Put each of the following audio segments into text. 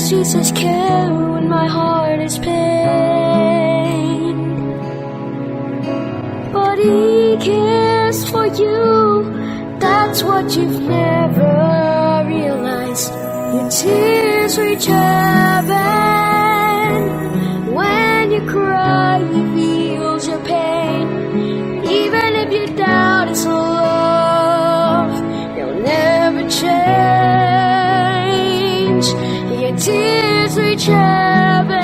Jesus care when my heart is pain? But He cares for you, that's what you've never realized. Your tears reach heaven. When you cry, He feels your pain. Even if you doubt His love, He'll never change. Your tears reach heaven.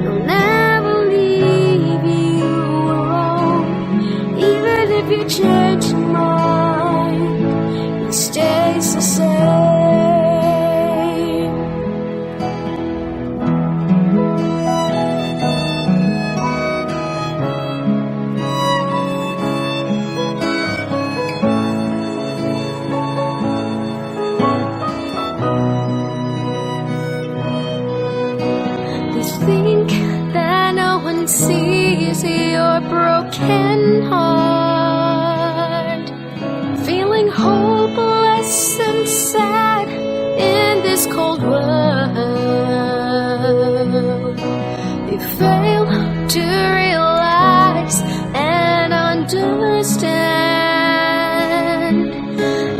He'll never leave you alone. Even if you change your mind, He stays the same. Think that no one sees your broken heart, feeling hopeless and sad in this cold world. You fail to realize and understand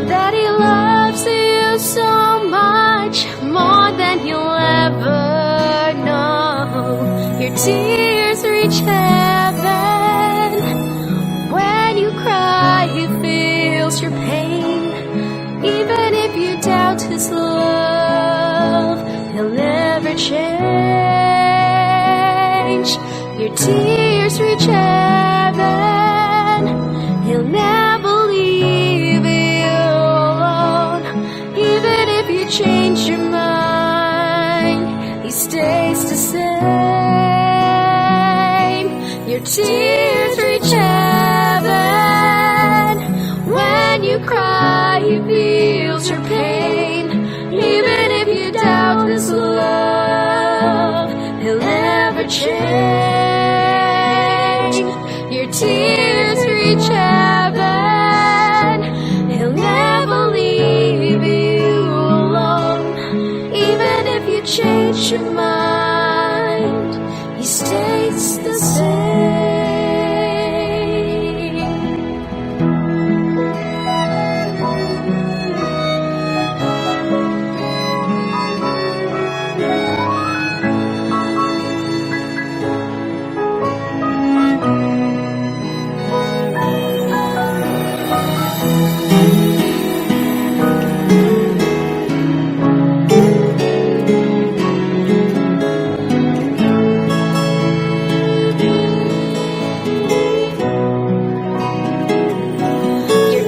that He loves you so much more than you'll ever know. Your tears reach heaven. When you cry, He feels your pain. Even if you doubt His love, He'll never change. Your tears reach heaven. He'll never leave you alone. Even if you change your mind, He stays the same. Your tears reach heaven. When you cry, He feels your pain. Even if you doubt His love, He'll never change. Your tears reach heaven. He'll never leave you alone. Even if you change your mind, He stays the same.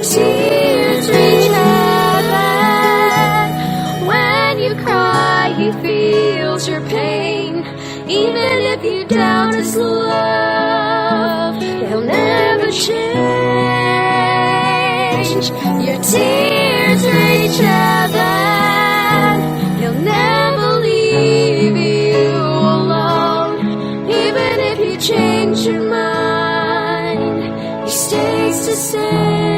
Tears reach heaven. When you cry, He feels your pain. Even if you doubt His love, He'll never change. Your tears reach heaven. He'll never leave you alone. Even if you change your mind, He stays the same.